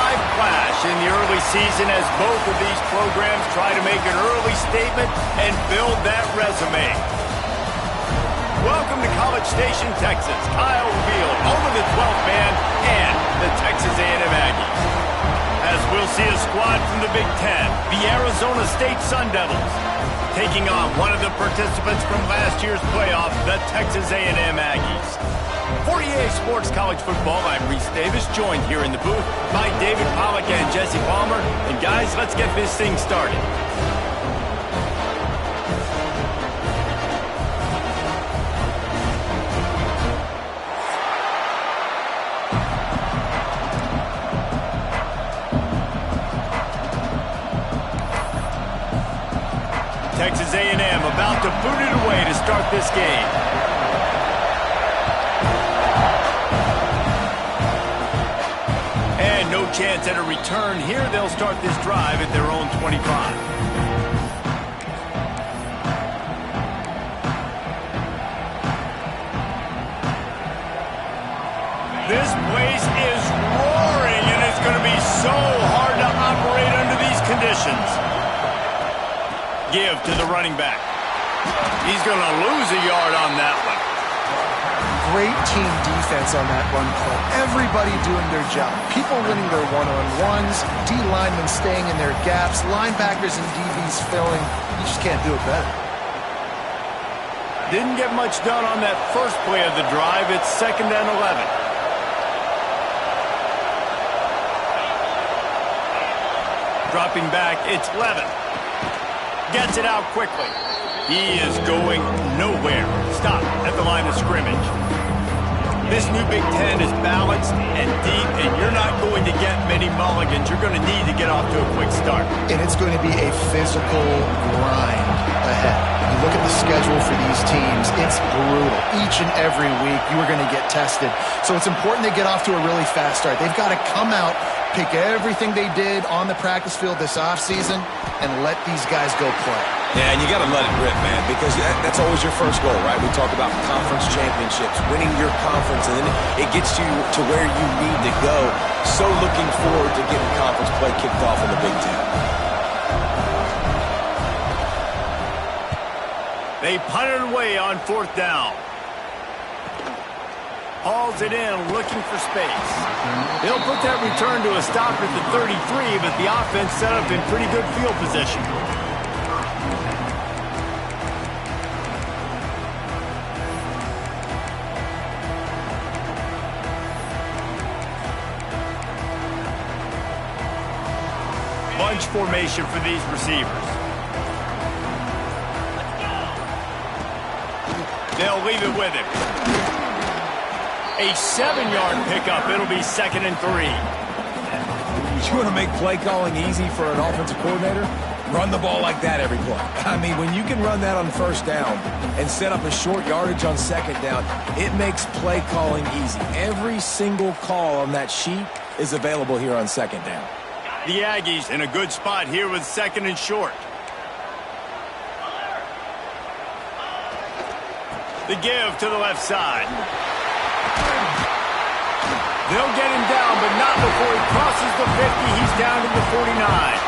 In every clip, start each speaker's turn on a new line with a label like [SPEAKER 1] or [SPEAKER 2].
[SPEAKER 1] live clash in the early season as both of these programs try to make an early statement and build that resume. Welcome to College Station, Texas. Kyle Field, home of the 12th man and the Texas A&M Aggies. As we'll see a squad from the Big Ten, the Arizona State Sun Devils, taking on one of the participants from last year's playoff, the Texas A&M Aggies. For EA Sports College Football, I'm Reese Davis, joined here in the booth by David Pollack and Jesse Palmer. And guys, let's get this thing started. Texas A&M about to boot it away to start this game. And no chance at a return here. They'll start this drive at their own 25. This place is roaring, and it's going to be so hard to operate under these conditions. Give to the running back. He's going to lose a yard on that one.
[SPEAKER 2] Great team defense on that run play. Everybody doing their job. People winning their one-on-ones, D-linemen staying in their gaps, linebackers and DBs filling. You just can't do it better.
[SPEAKER 1] Didn't get much done on that first play of the drive. It's 2nd and 11. Dropping back, it's Levin. Gets it out quickly. He is going nowhere. Stop at the line of scrimmage. This new Big Ten is balanced and deep, and you're not going to get many mulligans. You're going to need to get off to a quick start.
[SPEAKER 2] And it's going to be a physical grind ahead. You look at the schedule for these teams, it's brutal. Each and every week, you are going to get tested. So it's important to get off to a really fast start. They've got to come out, pick everything they did on the practice field this offseason, and let these guys go play.
[SPEAKER 3] Yeah, and you got to let it rip, man, because that's always your first goal, right? We talk about conference championships, winning your conference, and then it gets you to where you need to go. So looking forward to getting conference play kicked off in the Big Ten.
[SPEAKER 1] They punt it away on 4th down. Hauls it in, looking for space. They'll put that return to a stop at the 33, but the offense set up in pretty good field position. Bunch formation for these receivers. They'll leave it with him. A 7-yard pickup. It'll be 2nd and 3.
[SPEAKER 3] You want to make play calling easy for an offensive coordinator? Run the ball like that every play. I mean, when you can run that on 1st down and set up a short yardage on 2nd down, it makes play calling easy. Every single call on that sheet is available here on 2nd down.
[SPEAKER 1] The Aggies in a good spot here with 2nd and short. The give to the left side. They'll get him down, but not before he crosses the 50. He's down to the 49.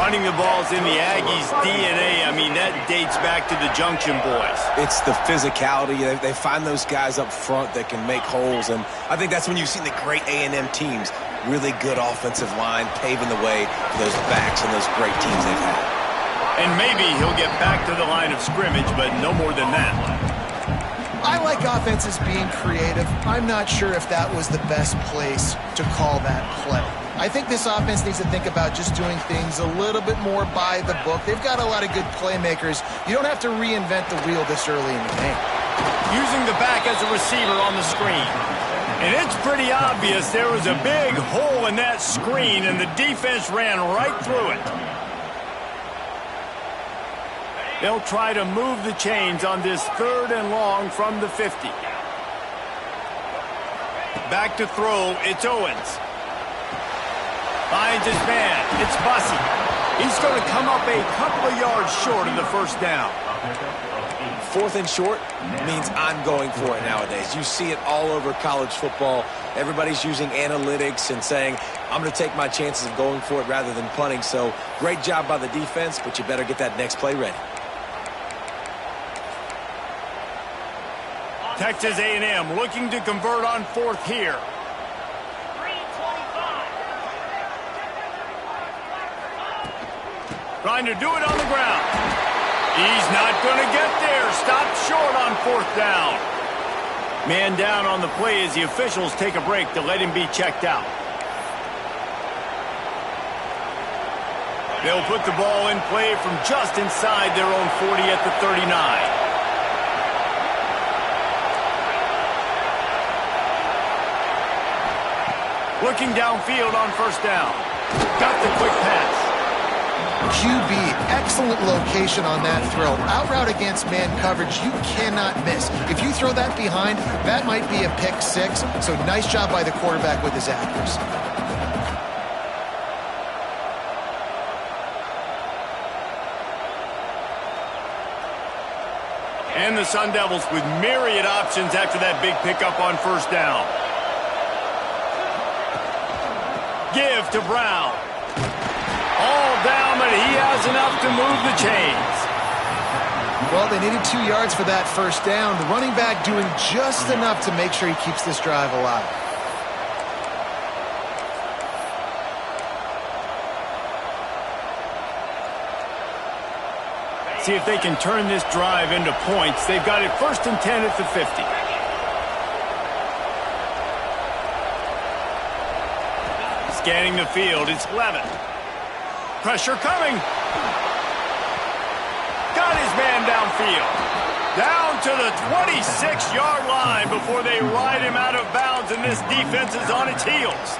[SPEAKER 1] Running the ball's in the Aggies' DNA. I mean, that dates back to the Junction Boys.
[SPEAKER 3] It's the physicality. They find those guys up front that can make holes, and I think that's when you've seen the great A&M teams. Really good offensive line, paving the way for those backs and those great teams they've had.
[SPEAKER 1] And maybe he'll get back to the line of scrimmage, but no more than that.
[SPEAKER 2] I like offenses being creative. I'm not sure if that was the best place to call that play. I think this offense needs to think about just doing things a little bit more by the book. They've got a lot of good playmakers. You don't have to reinvent the wheel this early in the game.
[SPEAKER 1] Using the back as a receiver on the screen. And it's pretty obvious there was a big hole in that screen, and the defense ran right through it. They'll try to move the chains on this 3rd and long from the 50. Back to throw, it's Owens. Finds his man, it's Bussey. He's going to come up a couple of yards short of the first down.
[SPEAKER 3] 4th and short means I'm going for it nowadays. You see it all over college football. Everybody's using analytics and saying, I'm going to take my chances of going for it rather than punting. So great job by the defense, but you better get that next play ready.
[SPEAKER 1] Texas A&M looking to convert on 4th here. Trying to do it on the ground. He's not going to get there. Stopped short on 4th down. Man down on the play as the officials take a break to let him be checked out. They'll put the ball in play from just inside their own 40 at the 39. Looking downfield on 1st down. Got the quick pass.
[SPEAKER 2] QB, excellent location on that throw. Out route against man coverage, you cannot miss. If you throw that behind, that might be a pick 6. So nice job by the quarterback with his accuracy.
[SPEAKER 1] And the Sun Devils with myriad options after that big pickup on 1st down. Give to Brown. All down, but he has enough to move the chains.
[SPEAKER 2] Well, they needed 2 yards for that 1st down. The running back doing just enough to make sure he keeps this drive alive.
[SPEAKER 1] See if they can turn this drive into points. They've got it 1st and 10 at the 50. Scanning the field, it's Levin. Pressure coming. Got his man downfield. Down to the 26-yard line before they ride him out of bounds, and this defense is on its heels.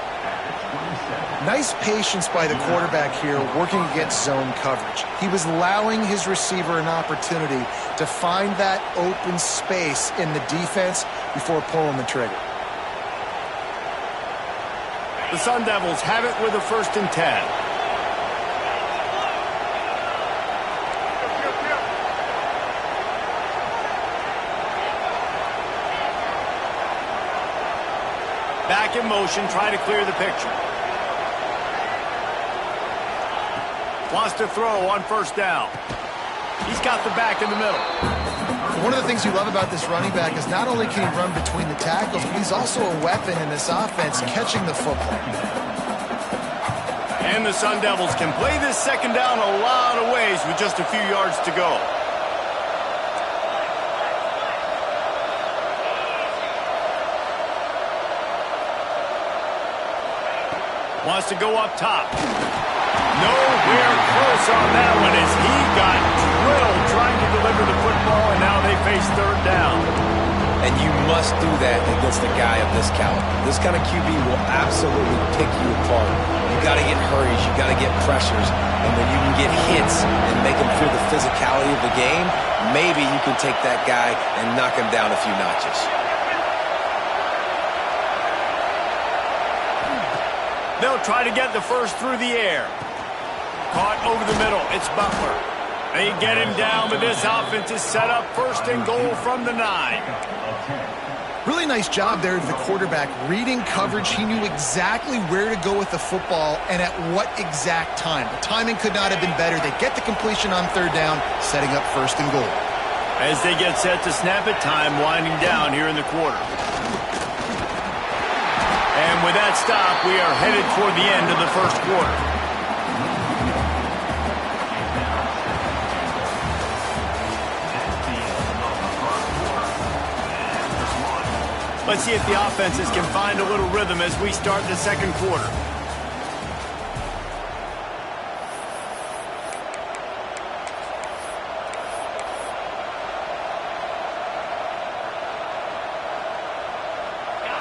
[SPEAKER 2] Nice patience by the quarterback here working against zone coverage. He was allowing his receiver an opportunity to find that open space in the defense before pulling the trigger.
[SPEAKER 1] The Sun Devils have it with a 1st and 10. Back in motion, try to clear the picture. Wants to throw on 1st down. He's got the back in the middle.
[SPEAKER 2] One of the things you love about this running back is not only can he run between the tackles, but he's also a weapon in this offense, catching the football.
[SPEAKER 1] And the Sun Devils can play this 2nd down a lot of ways with just a few yards to go. Wants to go up top. Nowhere close on that one as he got drilled trying to deliver the football, and now they face 3rd down.
[SPEAKER 3] And you must do that against a guy of this caliber. This kind of QB will absolutely pick you apart. You got to get hurries, you got to get pressures, and when you can get hits and make him feel the physicality of the game, maybe you can take that guy and knock him down a few notches.
[SPEAKER 1] They'll try to get the 1st through the air. Caught over the middle. It's Butler. They get him down, but this offense is set up 1st and goal from the 9.
[SPEAKER 2] Really nice job there to the quarterback. Reading coverage, he knew exactly where to go with the football and at what exact time. The timing could not have been better. They get the completion on 3rd down, setting up 1st and goal.
[SPEAKER 1] As they get set to snap it, time winding down here in the quarter. And with that stop, we are headed toward the end of the 1st quarter. Let's see if the offenses can find a little rhythm as we start the 2nd quarter.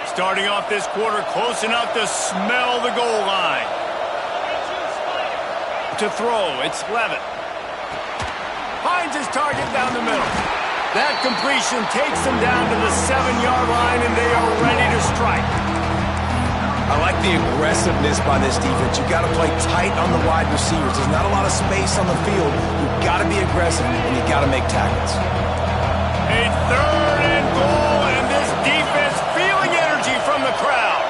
[SPEAKER 1] Starting off this quarter close enough to smell the goal line. To throw, it's Levin. Finds his target down the middle. That completion takes them down to the 7-yard line, and they are ready to strike.
[SPEAKER 3] I like the aggressiveness by this defense. You got to play tight on the wide receivers. There's not a lot of space on the field. You got to be aggressive, and you got to make tackles.
[SPEAKER 1] A 3rd and goal, and this defense feeling energy from the crowd.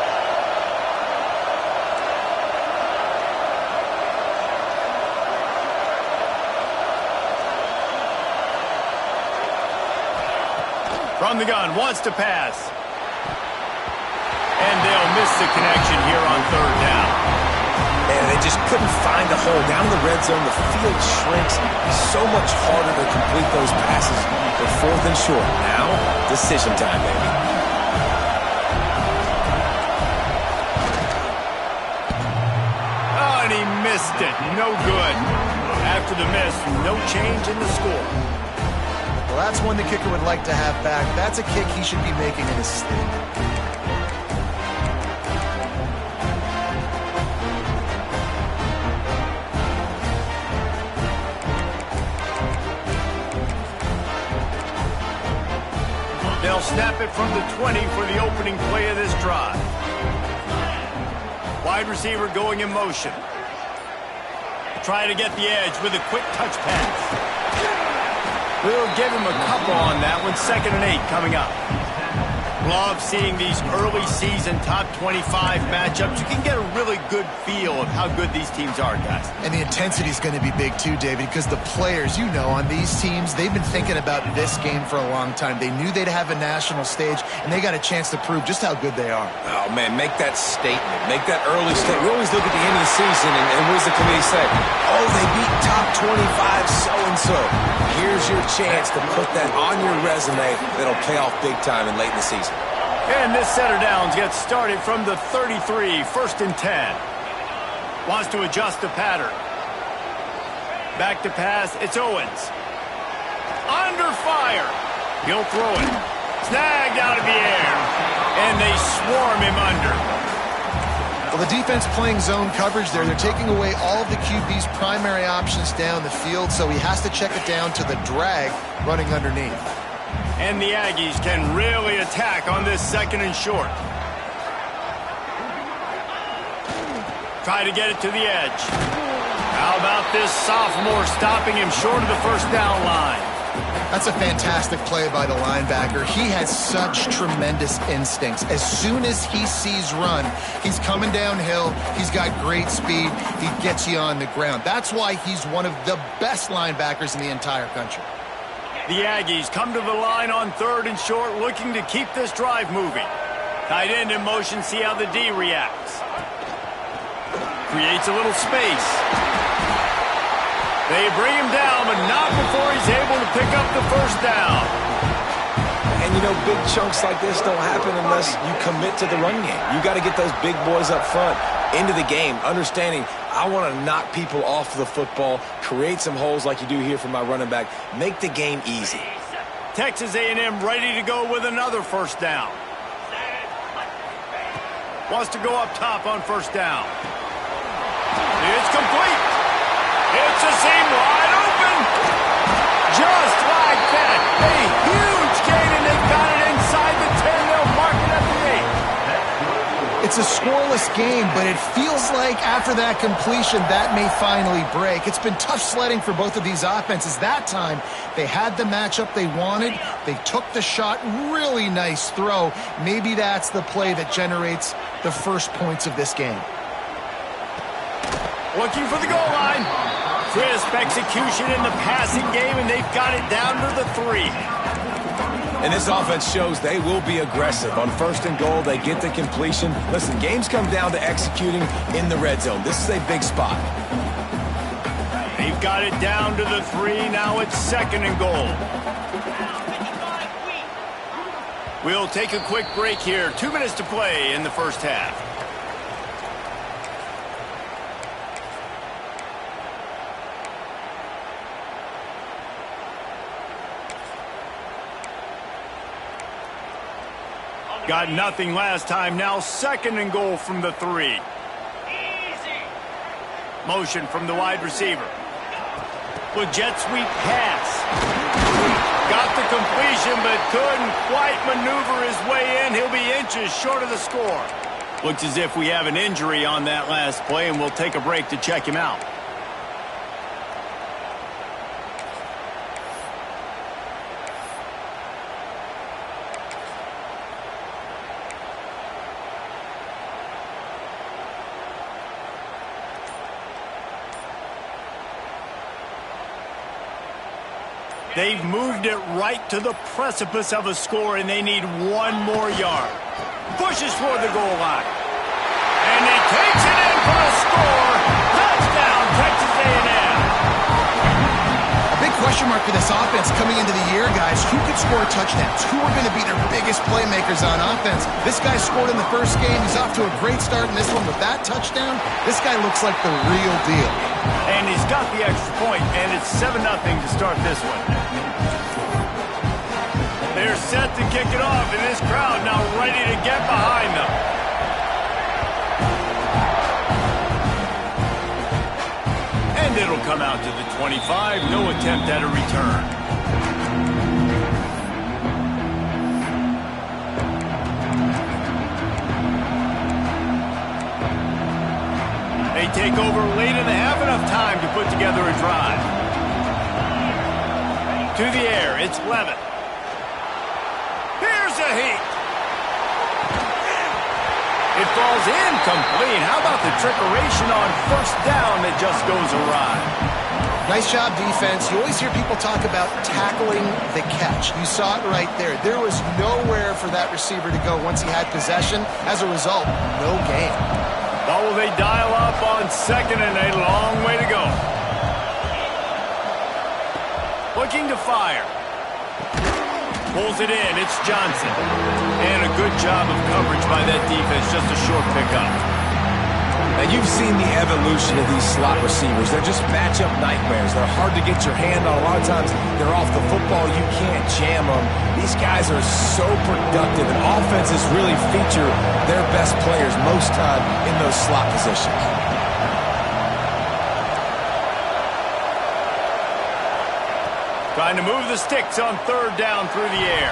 [SPEAKER 1] From the gun, wants to pass. And they'll miss the connection here on 3rd down.
[SPEAKER 3] And they just couldn't find a hole. Down in the red zone, the field shrinks. So much harder to complete those passes for 4th and short. Now, decision time, baby.
[SPEAKER 1] Oh, and he missed it. No good. After the miss, no change in the score.
[SPEAKER 2] Well, that's one the kicker would like to have back. That's a kick he should be making in his sleep.
[SPEAKER 1] They'll snap it from the 20 for the opening play of this drive. Wide receiver going in motion. Try to get the edge with a quick touch pass. We'll give him a couple on that one. 2nd and 8 coming up. Love seeing these early season top 25 matchups. You can get a really good feel of how good these teams are, guys.
[SPEAKER 2] And the intensity is going to be big too, David, because the players, you know, on these teams, they've been thinking about this game for a long time. They knew they'd have a national stage, and they got a chance to prove just how good they are.
[SPEAKER 3] Oh, man, make that statement. Make that early statement. We always look at the end of the season, and what does the committee say? Oh, they beat top 25 so-and-so. Here's your chance to put that on your resume that'll pay off big time and late in the season.
[SPEAKER 1] And this setter downs gets started from the 33, 1st and 10. Wants to adjust the pattern. Back to pass, it's Owens. Under fire. He'll throw it. Snagged out of the air. And they swarm him under.
[SPEAKER 2] Well, the defense playing zone coverage there. They're taking away all of the QB's primary options down the field, so he has to check it down to the drag running underneath.
[SPEAKER 1] And the Aggies can really attack on this 2nd and short. Try to get it to the edge. How about this sophomore stopping him short of the 1st down line?
[SPEAKER 2] That's a fantastic play by the linebacker. He has such tremendous instincts. As soon as he sees run, he's coming downhill. He's got great speed. He gets you on the ground. That's why he's one of the best linebackers in the entire country.
[SPEAKER 1] The Aggies come to the line on 3rd and short, looking to keep this drive moving. Tight end in motion, see how the D reacts. Creates a little space. They bring him down, but not before he's able to pick up the 1st down.
[SPEAKER 3] And, you know, big chunks like this don't happen unless you commit to the run game. You got to get those big boys up front into the game, understanding I want to knock people off the football, create some holes like you do here for my running back, make the game easy.
[SPEAKER 1] Texas A&M ready to go with another 1st down. Wants to go up top on 1st down. It's complete. It's a seam wide open. Just like that. A huge gain, and they've got it inside the 10. They'll mark it at the 8.
[SPEAKER 2] It's a scoreless game, but it feels like after that completion, that may finally break. It's been tough sledding for both of these offenses. That time, they had the matchup they wanted. They took the shot. Really nice throw. Maybe that's the play that generates the 1st points of this game.
[SPEAKER 1] Looking for the goal line. Crisp execution in the passing game, and they've got it down to the 3.
[SPEAKER 3] And this offense shows they will be aggressive. On 1st and goal, they get the completion. Listen, games come down to executing in the red zone. This is a big spot.
[SPEAKER 1] They've got it down to the 3. Now it's 2nd and goal. We'll take a quick break here. 2 minutes to play in the 1st half. Got nothing last time. Now 2nd and goal from the 3. Motion from the wide receiver. With jet sweep pass. Got the completion, but couldn't quite maneuver his way in. He'll be inches short of the score. Looks as if we have an injury on that last play, and we'll take a break to check him out. They've moved it right to the precipice of a score, and they need one more yard. Pushes toward the goal line. And he takes it in for a score. Touchdown, Texas A&M.
[SPEAKER 2] A big question mark for this offense coming into the year, guys. Who could score touchdowns? Who are going to be their biggest playmakers on offense? This guy scored in the first game. He's off to a great start in this one with that touchdown. This guy looks like the real deal.
[SPEAKER 1] And he's got the extra point, and it's 7-0 to start this one. They're set to kick it off, and this crowd now ready to get behind them. And it'll come out to the 25. No attempt at a return. They take over late in the half, enough time to put together a drive. To the air, it's Levitt. Here's a heat. It falls incomplete. How about the trickeration on first down that just goes awry?
[SPEAKER 2] Nice job, defense. You always hear people talk about tackling the catch. You saw it right there. There was nowhere for that receiver to go once he had possession. As a result, no gain.
[SPEAKER 1] Oh, they dial up on second, and a long way to go. Looking to fire. Pulls it in. It's Johnson. And a good job of coverage by that defense. Just a short pickup.
[SPEAKER 3] And you've seen the evolution of these slot receivers. They're just matchup nightmares. They're hard to get your hand on. A lot of times they're off the football. You can't jam them. These guys are so productive, and offenses really feature their best players most time in those slot positions.
[SPEAKER 1] Trying to move the sticks on third down through the air.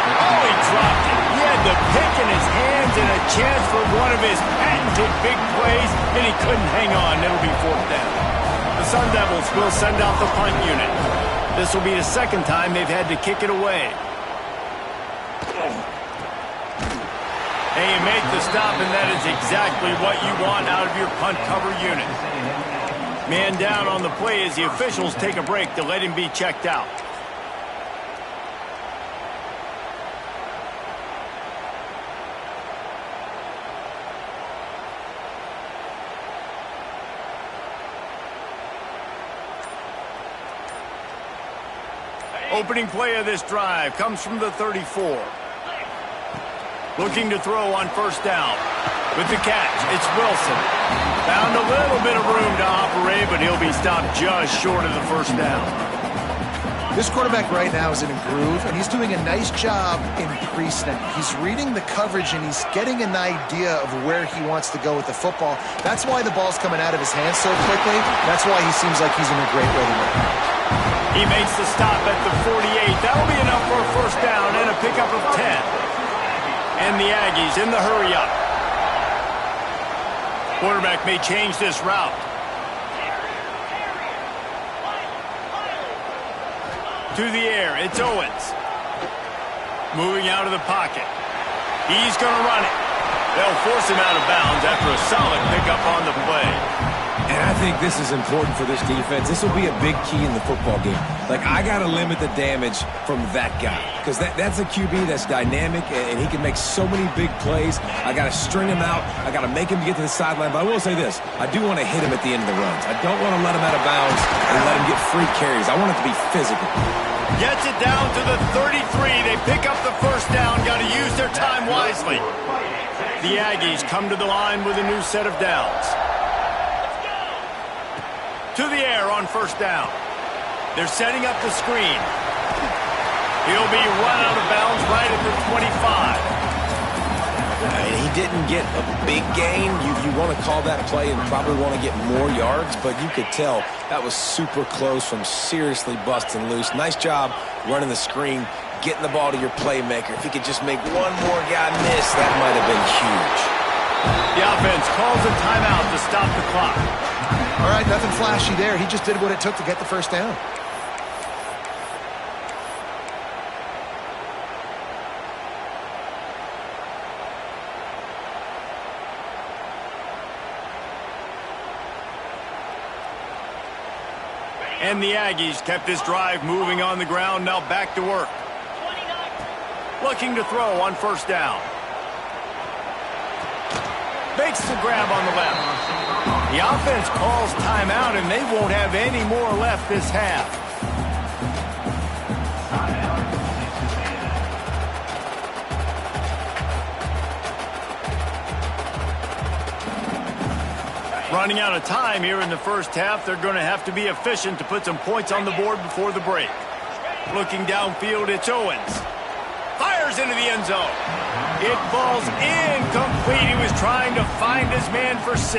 [SPEAKER 1] Oh, he dropped it. He had the pick in his hands and a chance for one of his patented big plays, and he couldn't hang on. It'll be fourth down. The Sun Devils will send out the punt unit. This will be the second time they've had to kick it away. And you make the stop, and that is exactly what you want out of your punt cover unit. Man down on the play as the officials take a break to let him be checked out. Opening play of this drive comes from the 34. Looking to throw on first down. With the catch, it's Wilson. Found a little bit of room to operate, but he'll be stopped just short of the first down.
[SPEAKER 2] This quarterback right now is in a groove, and he's doing a nice job in pre-snap. He's reading the coverage, and he's getting an idea of where he wants to go with the football. That's why the ball's coming out of his hands so quickly. That's why he seems like he's in a great rhythm right now.
[SPEAKER 1] He makes the stop at the 48. That'll be enough for a first down and a pickup of 10. And the Aggies in the hurry-up. Quarterback may change this route. To the air, it's Owens. Moving out of the pocket. He's going to run it. They'll force him out of bounds after a solid pickup on the play.
[SPEAKER 3] And I think this is important for this defense. This will be a big key in the football game. Like, I got to limit the damage from that guy because that's a QB that's dynamic, and he can make so many big plays. I got to string him out. I got to make him get to the sideline. But I will say this. I do want to hit him at the end of the runs. I don't want to let him out of bounds and let him get free carries. I want it to be physical.
[SPEAKER 1] Gets it down to the 33. They pick up the first down. Got to use their time wisely. The Aggies come to the line with a new set of downs. To the air on first down. They're setting up the screen. He'll be run out of bounds right at the 25.
[SPEAKER 3] He didn't get a big gain. You want to call that play and probably want to get more yards, but you could tell that was super close from seriously busting loose. Nice job running the screen. getting the ball to your playmaker. If he could just make one more guy miss, that might have been huge.
[SPEAKER 1] The offense calls a timeout to stop the clock.
[SPEAKER 2] All right, nothing flashy there. He just did what it took to get the first down.
[SPEAKER 1] And the Aggies kept this drive moving on the ground, now back to work. Looking to throw on first down. Makes the grab on the left. The offense calls timeout, and they won't have any more left this half. Running out of time here in the first half. They're going to have to be efficient to put some points on the board before the break. Looking downfield, it's Owens. Fires into the end zone. It falls incomplete. He was trying to find his man for 6.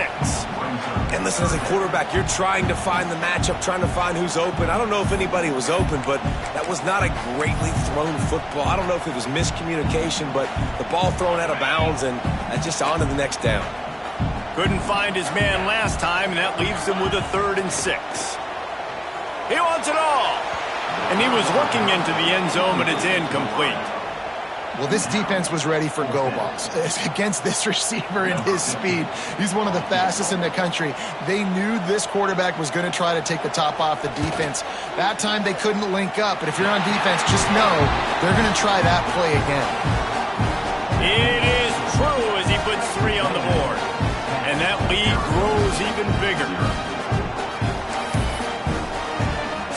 [SPEAKER 3] And listen, as a quarterback, you're trying to find the matchup, trying to find who's open. I don't know if anybody was open, but that was not a greatly thrown football. I don't know if it was miscommunication, but the ball thrown out of bounds and just on to the next down.
[SPEAKER 1] Couldn't find his man last time, and that leaves him with a 3rd and 6. He wants it all. And he was looking into the end zone, but it's incomplete.
[SPEAKER 2] Well, this defense was ready for go balls against this receiver and his speed. He's one of the fastest in the country. They knew this quarterback was going to try to take the top off the defense. That time they couldn't link up, but if you're on defense, just know they're going to try that play again.
[SPEAKER 1] It is true as he puts 3 on the board. And that lead grows even bigger.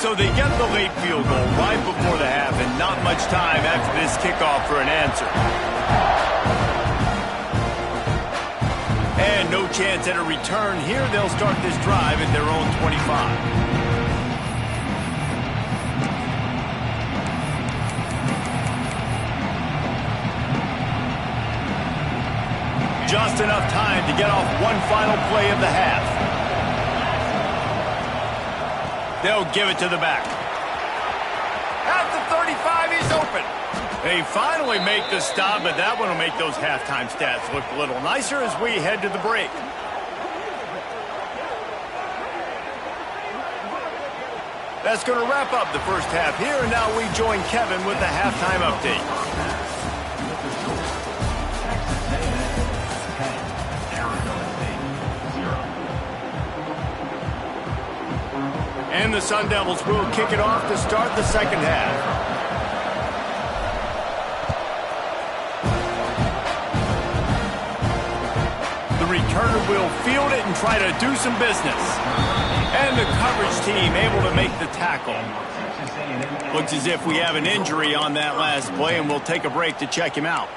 [SPEAKER 1] So they get the late field goal right before the half, and not much time after this kickoff for an answer. And no chance at a return here. They'll start this drive at their own 25. Just enough time to get off one final play of the half. They'll give it to the back. At the 35, he's open. They finally make the stop, but that one will make those halftime stats look a little nicer as we head to the break. That's going to wrap up the first half here, and now we join Kevin with the halftime update. And the Sun Devils will kick it off to start the second half. The returner will field it and try to do some business. And the coverage team able to make the tackle. Looks as if we have an injury on that last play, and we'll take a break to check him out.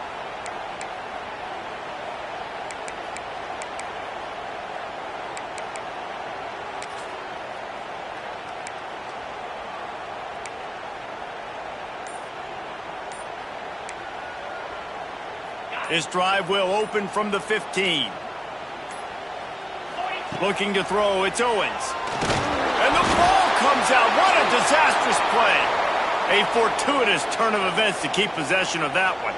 [SPEAKER 1] This drive will open from the 15. Looking to throw, it's Owens. And the ball comes out. What a disastrous play. A fortuitous turn of events to keep possession of that one.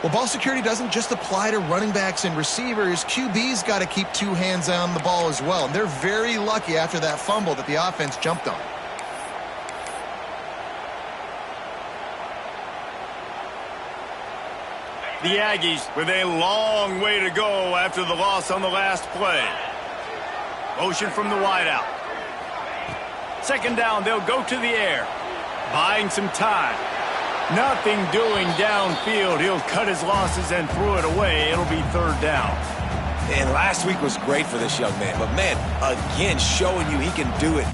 [SPEAKER 2] Well, ball security doesn't just apply to running backs and receivers. QB's got to keep 2 hands on the ball as well. And they're very lucky after that fumble that the offense jumped on.
[SPEAKER 1] The Aggies with a long way to go after the loss on the last play. Motion from the wideout. Second down, they'll go to the air. Buying some time. Nothing doing downfield. He'll cut his losses and throw it away. It'll be 3rd down.
[SPEAKER 3] And last week was great for this young man. But, man, again, showing you he can do it.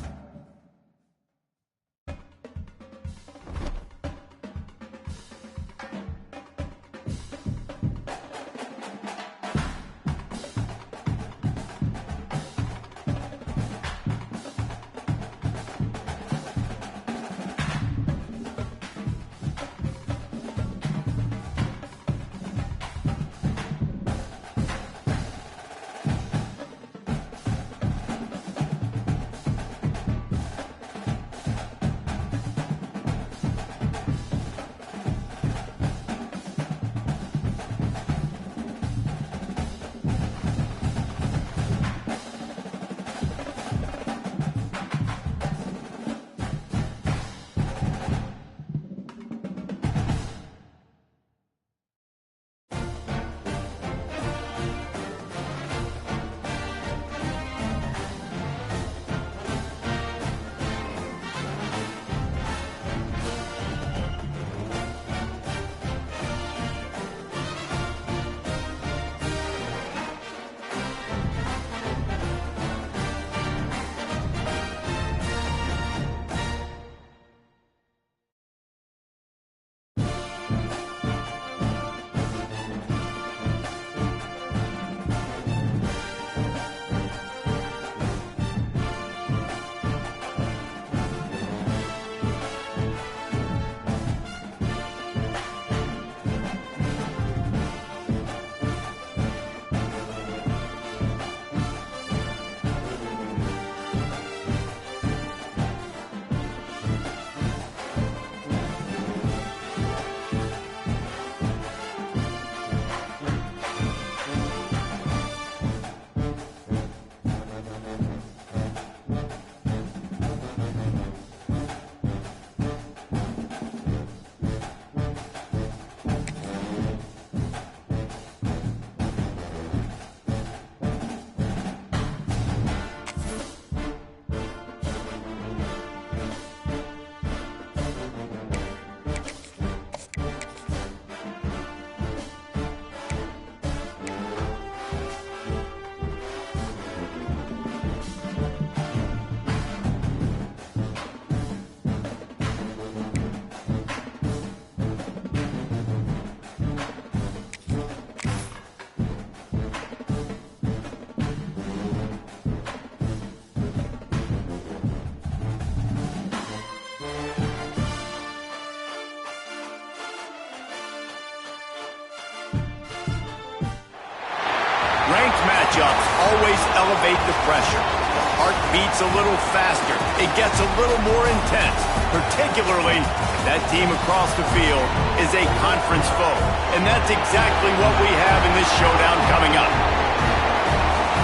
[SPEAKER 1] elevate the pressure. The heart beats a little faster. It gets a little more intense, particularly if that team across the field is a conference foe. And that's exactly what we have in this showdown coming up.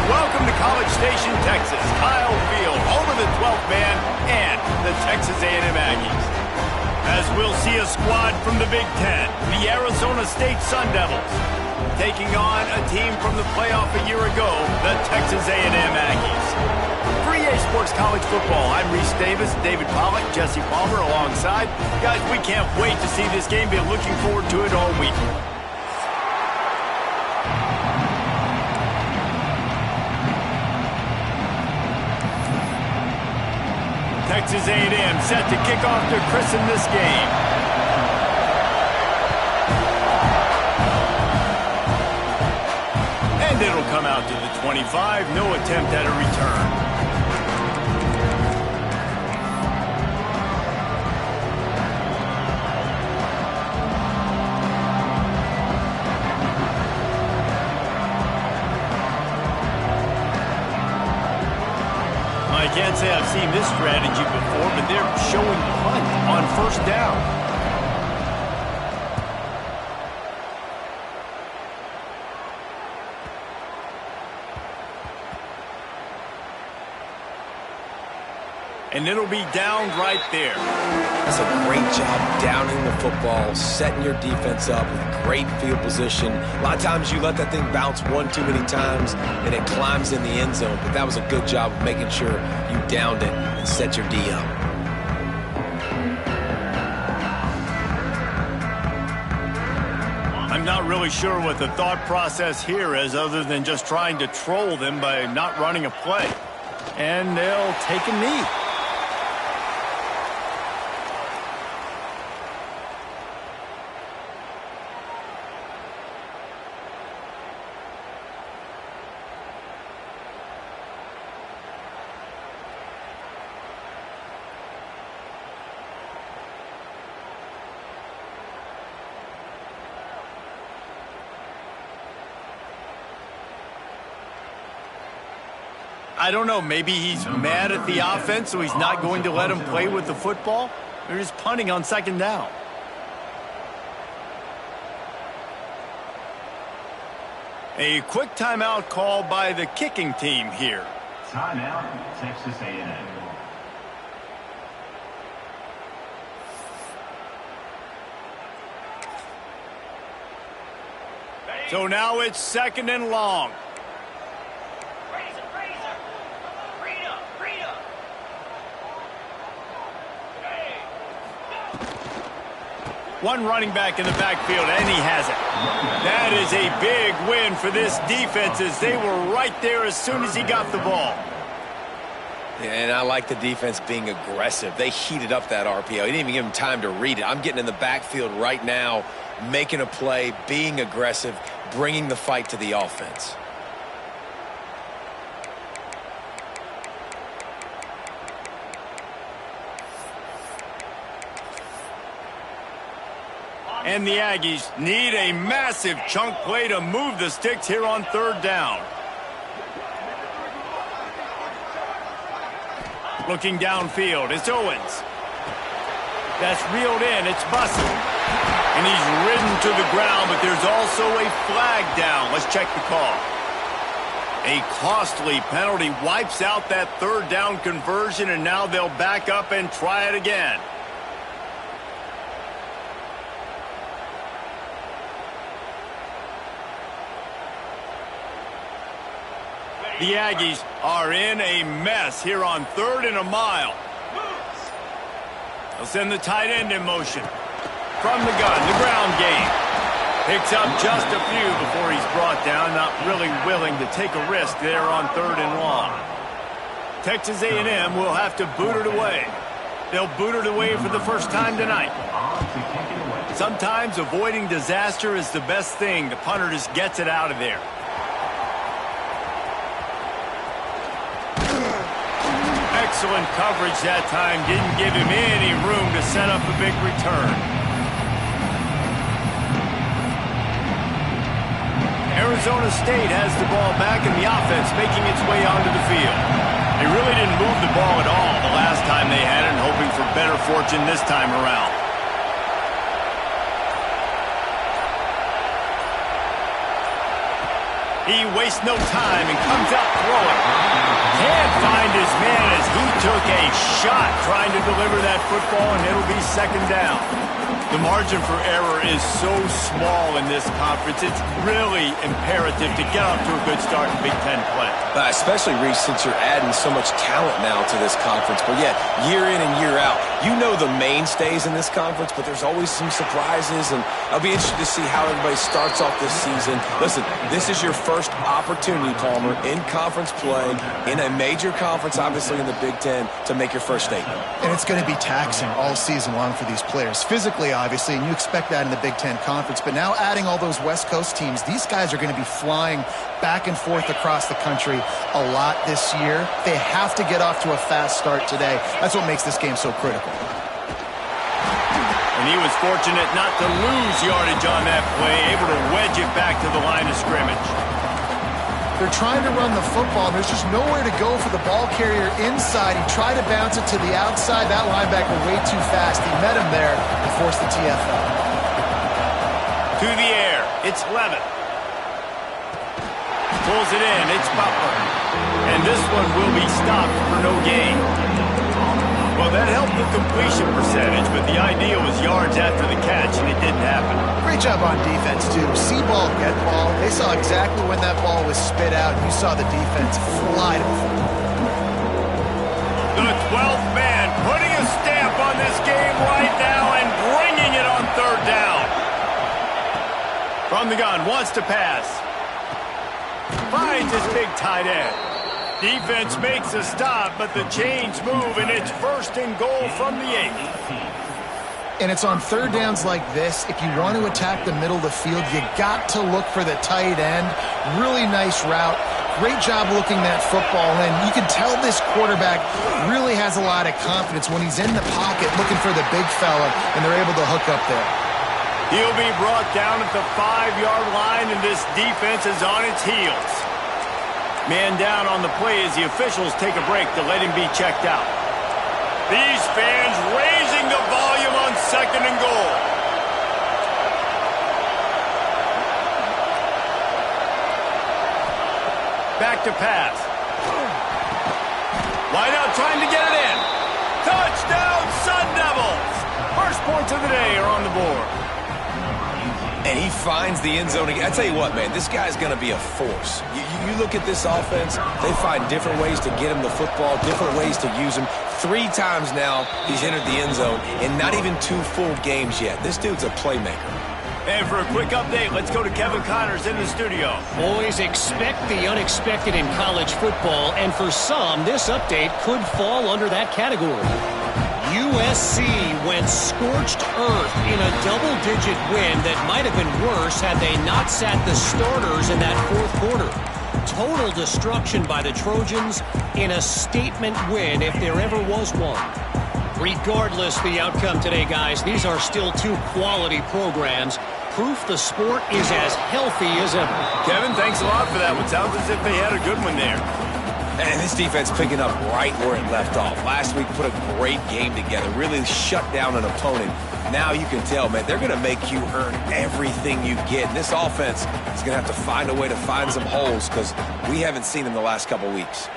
[SPEAKER 1] Welcome to College Station, Texas. Kyle Field, home of the 12th man and the Texas A&M Aggies. As we'll see a squad from the Big Ten, the Arizona State Sun Devils, taking on a team from the playoff a year ago, the Texas A&M Aggies. For EA Sports College Football, I'm Reese Davis, David Pollack, Jesse Palmer alongside. Guys, we can't wait to see this game. Been looking forward to it all week. Texas A&M set to kick off to christen this game. And it'll come out to the 25. No attempt at a return. I can't say I've seen this strategy before, but they're showing punt on first down. And it'll be down right there.
[SPEAKER 3] That's a great job downing the football, setting your defense up with great field position. A lot of times you let that thing bounce one too many times and it climbs in the end zone, but that was a good job of making sure you downed it and set your D up.
[SPEAKER 1] I'm not really sure what the thought process here is other than just trying to troll them by not running a play. And they'll take a knee. I don't know, maybe he's mad at the offense, so he's not going to let him play with the football. They're just punting on second down. A quick timeout call by the kicking team here.
[SPEAKER 4] Timeout, Texas A&M.
[SPEAKER 1] So now it's second and long. One running back in the backfield, and he has it. That is a big win for this defense as they were right there as soon as he got the ball.
[SPEAKER 3] And I like the defense being aggressive. They heated up that RPO. He didn't even give him time to read it. I'm getting in the backfield right now, making a play, being aggressive, bringing the fight to the offense.
[SPEAKER 1] And the Aggies need a massive chunk play to move the sticks here on third down. Looking downfield, it's Owens. That's reeled in, it's Bussey. And he's ridden to the ground, but there's also a flag down. Let's check the call. A costly penalty wipes out that third down conversion, and now they'll back up and try it again. The Aggies are in a mess here on third and a mile. They'll send the tight end in motion. From the gun, the ground game. Picks up just a few before he's brought down, not really willing to take a risk there on third and long. Texas A&M will have to boot it away. They'll boot it away for the first time tonight. Sometimes avoiding disaster is the best thing. The punter just gets it out of there. Excellent coverage that time. Didn't give him any room to set up a big return. Arizona State has the ball back and the offense making its way onto the field. They really didn't move the ball at all the last time they had it, hoping for better fortune this time around. He wastes no time and comes out throwing. Can't find his man as he took a shot trying to deliver that football, and it'll be second down. The margin for error is so small in this conference, it's really imperative to get off to a good start in Big Ten play.
[SPEAKER 3] Especially, Reese, since you're adding so much talent now to this conference. But yet, year in and year out, you know the mainstays in this conference, but there's always some surprises, and I'll be interested to see how everybody starts off this season. Listen, this is your first opportunity, Palmer, in conference play, in a major conference, obviously in the Big Ten, to make your first statement.
[SPEAKER 2] And it's going to be taxing all season long for these players. Physically, obviously, and you expect that in the Big Ten Conference. But now adding all those West Coast teams, these guys are going to be flying back and forth across the country a lot this year. They have to get off to a fast start today. That's what makes this game so critical.
[SPEAKER 1] And he was fortunate not to lose yardage on that play, able to wedge it back to the line of scrimmage.
[SPEAKER 2] They're trying to run the football. There's just nowhere to go for the ball carrier inside. He tried to bounce it to the outside. That linebacker way too fast. He met him there and forced the TFL.
[SPEAKER 1] To the air. It's Levitt. Pulls it in. It's Butler. And this one will be stopped for no gain. Well, that helped the completion percentage, but the idea was yards after the catch, and it didn't happen.
[SPEAKER 2] Great job on defense, too. See ball, get ball. They saw exactly when that ball was spit out. You saw the defense fly to the field.
[SPEAKER 1] The 12th man putting a stamp on this game right now and bringing it on third down. From the gun, wants to pass. Finds his big tight end. Defense makes a stop, but the chains move, and it's first and goal from the 8.
[SPEAKER 2] And it's on third downs like this. If you want to attack the middle of the field, you got to look for the tight end. Really nice route. Great job looking that football in. You can tell this quarterback really has a lot of confidence when he's in the pocket looking for the big fella, and they're able to hook up there.
[SPEAKER 1] He'll be brought down at the 5-yard line, and this defense is on its heels. Man down on the play as the officials take a break to let him be checked out. These fans raising the volume on second and goal. Back to pass. Wide out trying to get it in. Touchdown, Sun Devils. First points of the day are on the board.
[SPEAKER 3] And he finds the end zone again. I tell you what, man, this guy's going to be a force. You look at this offense, they find different ways to get him the football, different ways to use him. 3 times now he's entered the end zone, and not even 2 full games yet. This dude's a playmaker.
[SPEAKER 1] And for a quick update, let's go to Kevin Connors in the studio.
[SPEAKER 5] Always expect the unexpected in college football, and for some, this update could fall under that category. USC went scorched earth in a double-digit win that might have been worse had they not sat the starters in that fourth quarter. Total destruction by the Trojans in a statement win if there ever was one. Regardless the outcome today, guys, these are still 2 quality programs. Proof the sport is as healthy as ever.
[SPEAKER 1] Kevin, thanks a lot for that one. Sounds as if they had a good one there.
[SPEAKER 3] And this defense picking up right where it left off. Last week put a great game together, really shut down an opponent. Now you can tell, man, they're going to make you earn everything you get. And this offense is going to have to find a way to find some holes because we haven't seen them the last couple weeks.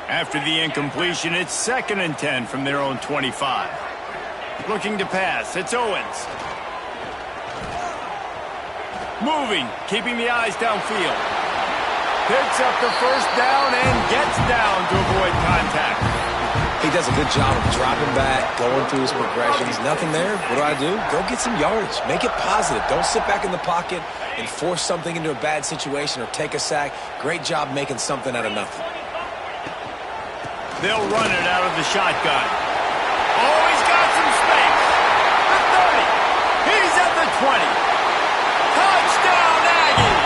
[SPEAKER 1] After the incompletion, it's 2nd and 10 from their own 25. Looking to pass, it's Owens. Moving, keeping the eyes downfield. Picks up the first down and gets down to avoid contact.
[SPEAKER 3] He does a good job of dropping back, going through his progressions. Nothing there. What do? Go get some yardage. Make it positive. Don't sit back in the pocket and force something into a bad situation or take a sack. Great job making something out of nothing.
[SPEAKER 1] They'll run it out of the shotgun. Oh, he's got some space. The 30. He's at the 20. Touchdown, Aggies.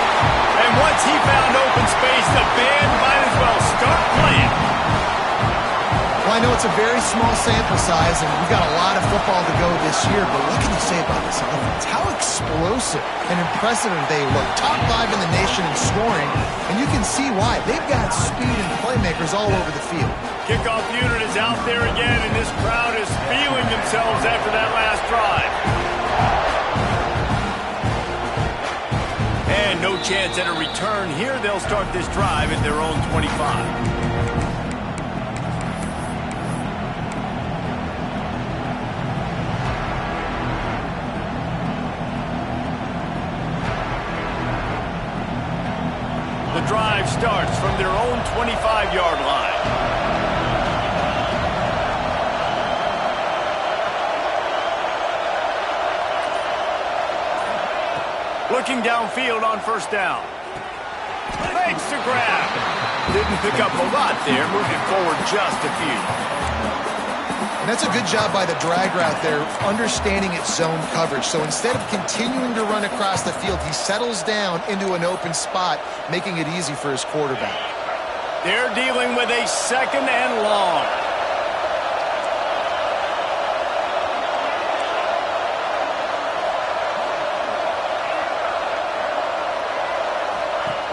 [SPEAKER 1] And once he found open space, the band might as well start playing.
[SPEAKER 2] Well, I know it's a very small sample size, and we've got a lot of football to go this year, but what can you say about this offense? How explosive and impressive they look. Top 5 in the nation in scoring, and you can see why. They've got speed and playmakers all over the field.
[SPEAKER 1] Kickoff unit is out there again, and this crowd is feeling themselves after that last drive. And no chance at a return here. They'll start this drive at their own 25. The drive starts from their own 25-yard line. Looking downfield on first down. Fakes to grab. Didn't pick up a lot there, moving forward just a few.
[SPEAKER 2] And that's a good job by the drag route there, understanding its zone coverage. So instead of continuing to run across the field, he settles down into an open spot, making it easy for his quarterback.
[SPEAKER 1] They're dealing with a 2nd and long.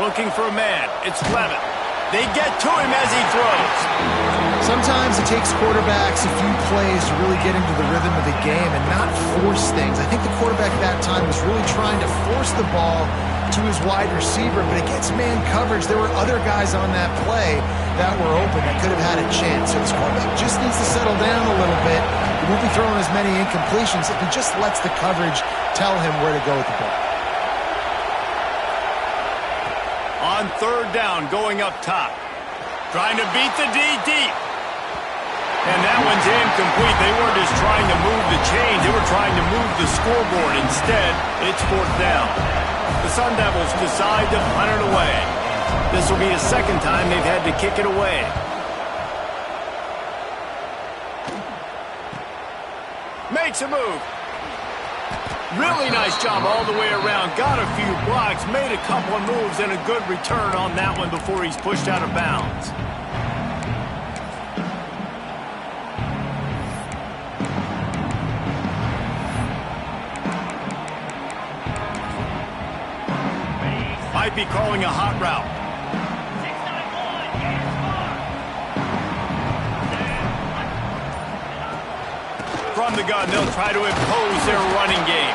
[SPEAKER 1] Looking for a man. It's Levin. They get to him as he throws.
[SPEAKER 2] Sometimes it takes quarterbacks a few plays to really get into the rhythm of the game and not force things. I think the quarterback that time was really trying to force the ball to his wide receiver, but against man coverage, there were other guys on that play that were open that could have had a chance. So this quarterback just needs to settle down a little bit. He won't be throwing as many incompletions if he just lets the coverage tell him where to go with the ball.
[SPEAKER 1] On 3rd down, going up top. Trying to beat the D deep. And that one's incomplete. They weren't just trying to move the chains. They were trying to move the scoreboard. Instead, it's 4th down. The Sun Devils decide to punt it away. This will be the 2nd time they've had to kick it away. Makes a move. Really nice job all the way around. Got a few blocks, made a couple of moves, and a good return on that one before he's pushed out of bounds. Might be calling a hot route. From the gun, they'll try to impose their running game.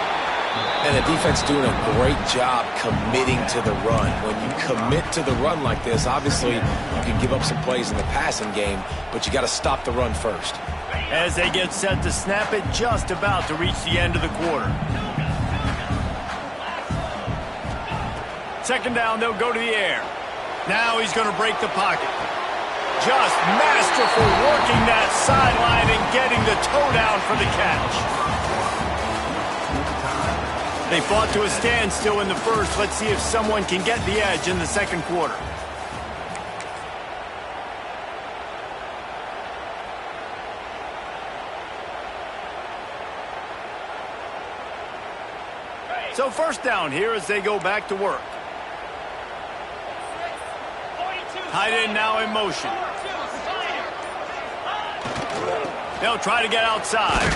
[SPEAKER 3] And the defense doing a great job committing to the run. When you commit to the run like this, obviously you can give up some plays in the passing game, but you got to stop the run first.
[SPEAKER 1] As they get set to snap it, just about to reach the end of the quarter. 2nd down, they'll go to the air. Now he's going to break the pocket. Just masterful working that sideline and getting the toe down for the catch. They fought to a standstill in the first. Let's see if someone can get the edge in the 2nd quarter. So 1st down here as they go back to work. Tight end now in motion. They'll try to get outside.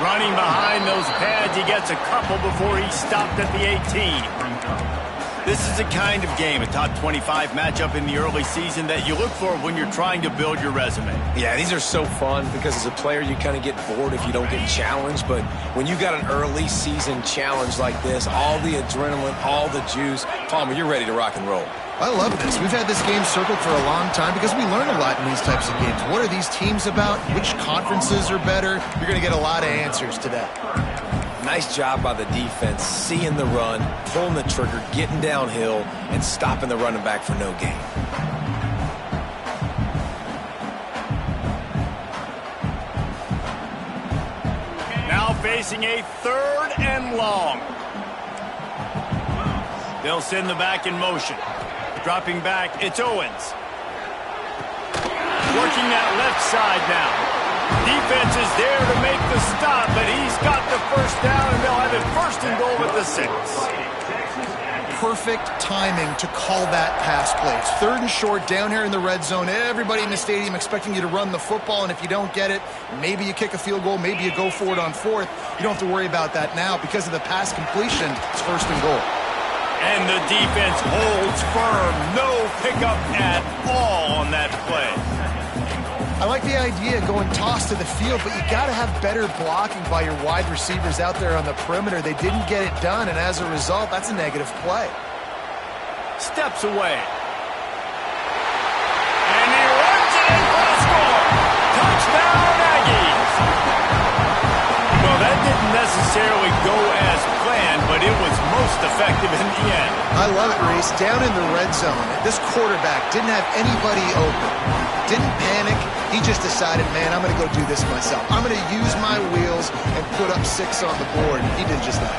[SPEAKER 1] Running behind those pads, he gets a couple before he's stopped at the 18. This is the kind of game, a top 25 matchup in the early season, that you look for when you're trying to build your resume.
[SPEAKER 3] Yeah, these are so fun because as a player, you kind of get bored if you don't get challenged. But when you got an early season challenge like this, all the adrenaline, all the juice, Palmer, you're ready to rock and roll.
[SPEAKER 2] I love this. We've had this game circled for a long time because we learn a lot in these types of games. What are these teams about? Which conferences are better? You're going to get a lot of answers to that.
[SPEAKER 3] Nice job by the defense, seeing the run, pulling the trigger, getting downhill, and stopping the running back for no gain.
[SPEAKER 1] Now facing a 3rd and long. They'll send the back in motion. Dropping back, it's Owens. Working that left side now. Defense is there to make the stop, but he's got the 1st down, and they'll have it 1st and goal at the 6.
[SPEAKER 2] perfect timing to call that pass play. It's 3rd and short down here in the red zone. Everybody in the stadium expecting you to run the football, and if you don't get it, maybe you kick a field goal, maybe you go for it on 4th. You don't have to worry about that now. Because of the pass completion, it's 1st and goal.
[SPEAKER 1] And the defense holds firm. No pickup at all on that play.
[SPEAKER 2] I like the idea of going toss to the field, but you got to have better blocking by your wide receivers out there on the perimeter. They didn't get it done, and as a result, that's a negative play.
[SPEAKER 1] Steps away. And he runs it in for a score. Touchdown, Aggies. Well, that didn't necessarily go as planned, but it was most effective in the end.
[SPEAKER 2] I love it, Reese. Down in the red zone, this quarterback didn't have anybody open. Didn't panic. He just decided, man, I'm going to go do this myself. I'm going to use my wheels and put up 6 on the board. He did just that.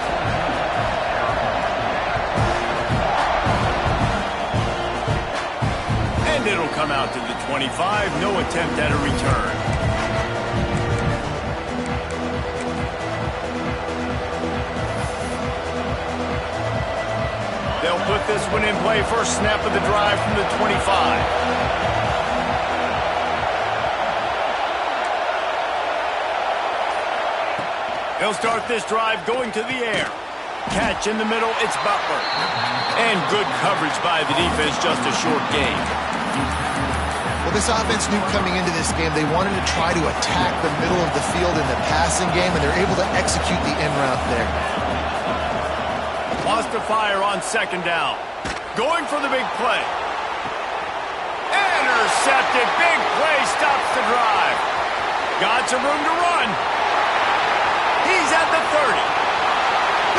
[SPEAKER 1] And it'll come out to the 25. No attempt at a return. They'll put this one in play. First snap of the drive from the 25. They'll start this drive going to the air. Catch in the middle, it's Butler. And good coverage by the defense, just a short gain.
[SPEAKER 2] Well, this offense knew coming into this game they wanted to try to attack the middle of the field in the passing game, and they're able to execute the in route there.
[SPEAKER 1] Wants to fire on 2nd down. Going for the big play. Intercepted. Big play stops the drive. Got some room to run. He's at the 30.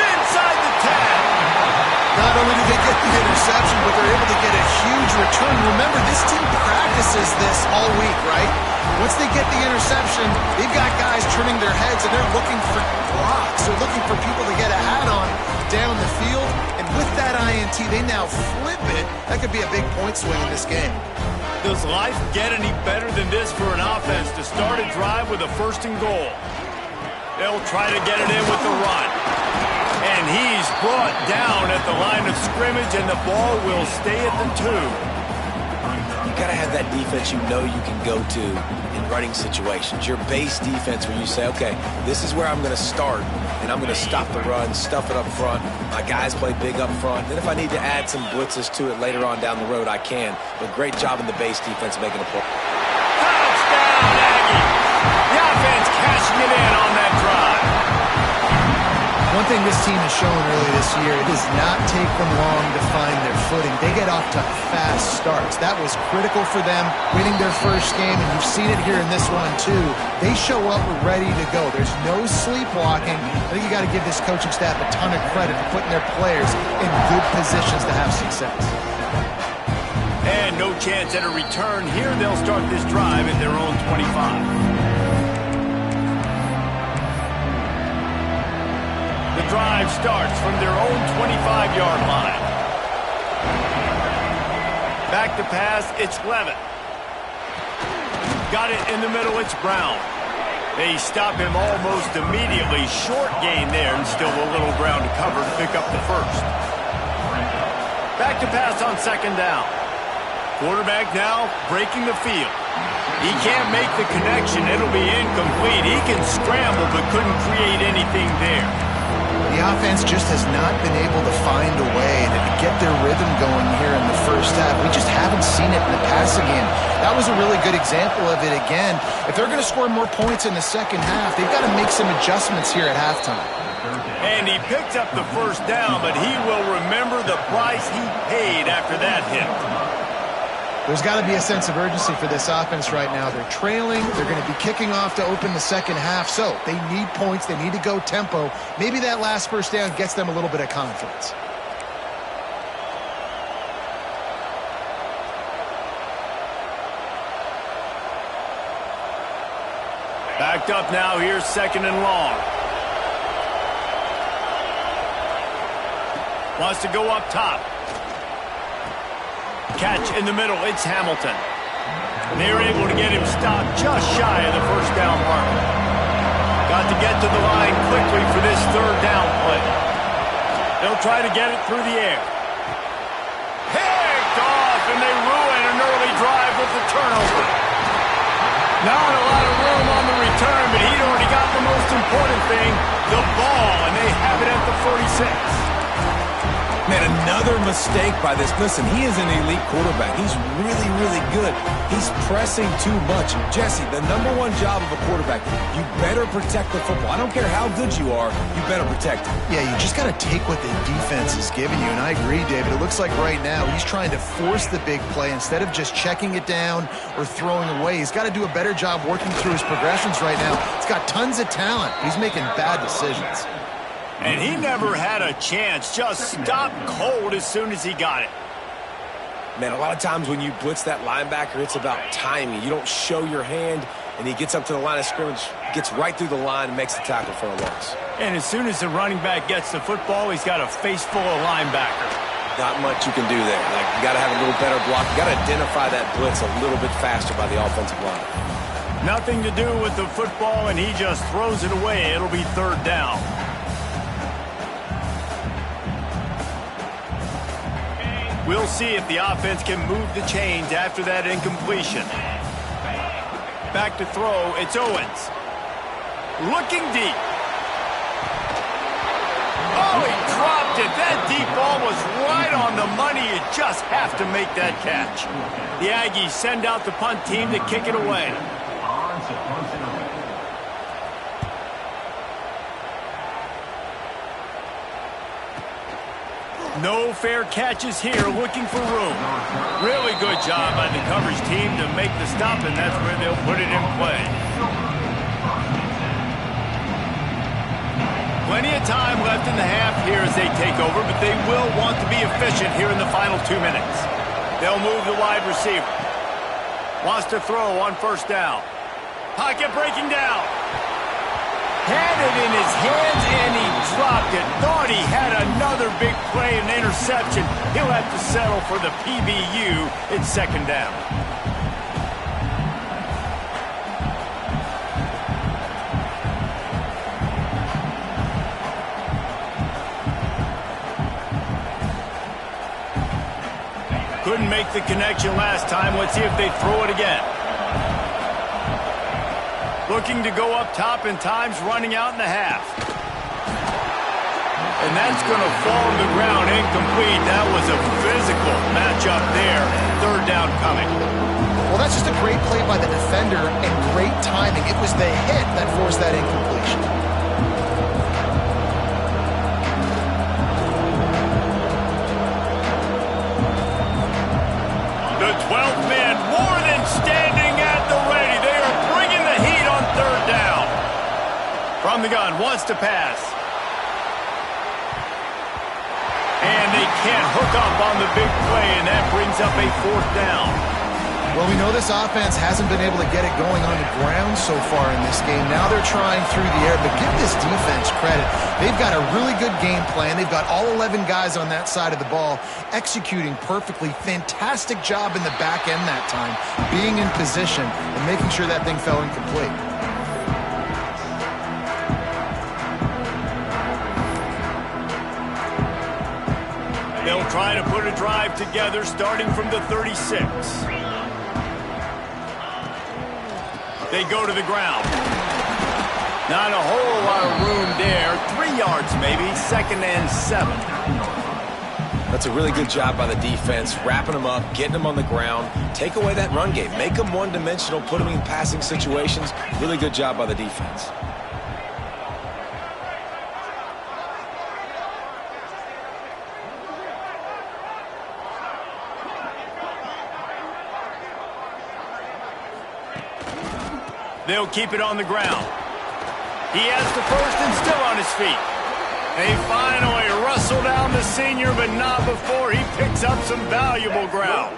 [SPEAKER 1] Inside the 10.
[SPEAKER 2] Not only did they get the interception, but they're able to get a huge return. Remember, this team practices this all week, right? Once they get the interception, they've got guys turning their heads, and they're looking for blocks. They're looking for people to get a hat on down the field. And with that INT, they now flip it. That could be a big point swing in this game.
[SPEAKER 1] Does life get any better than this for an offense to start a drive with a 1st and goal? They'll try to get it in with the run. And he's brought down at the line of scrimmage, and the ball will stay at the 2.
[SPEAKER 3] You got to have that defense you know you can go to in running situations. Your base defense where you say, okay, this is where I'm going to start, and I'm going to stop the run, stuff it up front. My guys play big up front. Then if I need to add some blitzes to it later on down the road, I can. But great job in the base defense making a play.
[SPEAKER 1] Touchdown, Aggie! The offense cashing it in on that drive.
[SPEAKER 2] One thing this team has shown early this year, it does not take them long to find their footing. They get off to fast starts. That was critical for them, winning their first game, and you've seen it here in this one too. They show up ready to go. There's no sleepwalking. I think you got to give this coaching staff a ton of credit for putting their players in good positions to have success.
[SPEAKER 1] And no chance at a return. Here they'll start this drive at their own 25. The drive starts from their own 25-yard line. Back to pass, it's Levitt. Got it in the middle, it's Brown. They stop him almost immediately. Short gain there, and still a little ground to cover to pick up the 1st. Back to pass on 2nd down. Quarterback now breaking the field. He can't make the connection. It'll be incomplete. He can scramble, but couldn't create anything there.
[SPEAKER 2] The offense just has not been able to find a way to get their rhythm going here in the first half. We just haven't seen it in the passing game. That was a really good example of it again. If they're going to score more points in the second half, they've got to make some adjustments here at halftime.
[SPEAKER 1] And he picked up the 1st down, but he will remember the price he paid after that hit.
[SPEAKER 2] There's got to be a sense of urgency for this offense right now. They're trailing. They're going to be kicking off to open the second half. So they need points. They need to go tempo. Maybe that last 1st down gets them a little bit of confidence.
[SPEAKER 1] Backed up now. Here's 2nd and long. Wants to go up top. Catch in the middle, it's Hamilton. They're able to get him stopped just shy of the 1st down mark. Got to get to the line quickly for this 3rd down play. They'll try to get it through the air. and they ruin an early drive with the turnover. Not a lot of room on the return, but he'd already got the most important thing, the ball, and they have it at the 46.
[SPEAKER 3] Man, another mistake by this. Listen, he is an elite quarterback. He's really, really good. He's pressing too much. Jesse, the #1 job of a quarterback, you better protect the football. I don't care how good you are, you better protect it.
[SPEAKER 2] Yeah, you just got to take what the defense is giving you, and I agree, David. It looks like right now he's trying to force the big play instead of just checking it down or throwing away. He's got to do a better job working through his progressions right now. He's got tons of talent. He's making bad decisions.
[SPEAKER 1] And he never had a chance. Just stopped cold as soon as he got it.
[SPEAKER 3] Man, a lot of times when you blitz that linebacker, it's about timing. You don't show your hand, and he gets up to the line of scrimmage, gets right through the line, and makes the tackle for a loss.
[SPEAKER 1] And as soon as the running back gets the football, he's got a face full of linebacker.
[SPEAKER 3] Not much you can do there. Like, you got to have a little better block. You got to identify that blitz a little bit faster by the offensive line.
[SPEAKER 1] Nothing to do with the football, and he just throws it away. It'll be 3rd down. We'll see if the offense can move the chains after that incompletion. Back to throw, it's Owens. Looking deep. Oh, he dropped it. That deep ball was right on the money. You just have to make that catch. The Aggies send out the punt team to kick it away. No fair catches here, looking for room. Really good job by the coverage team to make the stop, and that's where they'll put it in play. Plenty of time left in the half here as they take over, but they will want to be efficient here in the final 2 minutes. They'll move the wide receiver. Wants to throw on 1st down. Pocket breaking down. Had it in his hands, and he dropped it. Thought he had another big play, an interception. He'll have to settle for the PBU. It's 2nd down. Couldn't make the connection last time. Let's see if they throw it again. Looking to go up top, and time's running out in the half. And that's going to fall to the ground incomplete. That was a physical matchup there. 3rd down coming.
[SPEAKER 2] Well, that's just a great play by the defender and great timing. It was the hit that forced that incompletion.
[SPEAKER 1] The 12th man more than standing at the ready. They are bringing the heat on 3rd down. From the gun, wants to pass. And they can't hook up on the big play, and that brings up a 4th down.
[SPEAKER 2] Well, we know this offense hasn't been able to get it going on the ground so far in this game. Now they're trying through the air, but give this defense credit. They've got a really good game plan. They've got all 11 guys on that side of the ball executing perfectly. Fantastic job in the back end that time, being in position and making sure that thing fell incomplete.
[SPEAKER 1] They'll try to put a drive together starting from the 36. They go to the ground. Not a whole lot of room there. 3 yards maybe. 2nd and 7.
[SPEAKER 3] That's a really good job by the defense, wrapping them up, getting them on the ground. Take away that run game. Make them one-dimensional, put them in passing situations. Really good job by the defense.
[SPEAKER 1] They'll keep it on the ground. He has the 1st and still on his feet. They finally wrestle down the senior, but not before he picks up some valuable ground.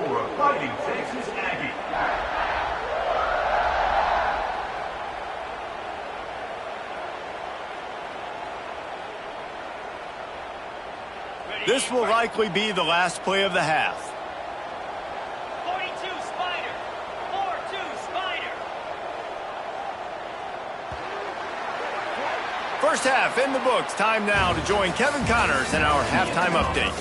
[SPEAKER 1] This will likely be the last play of the half.
[SPEAKER 6] 42 Spider. 4-2 Spider.
[SPEAKER 1] First half in the books. Time now to join Kevin Connors in our halftime update.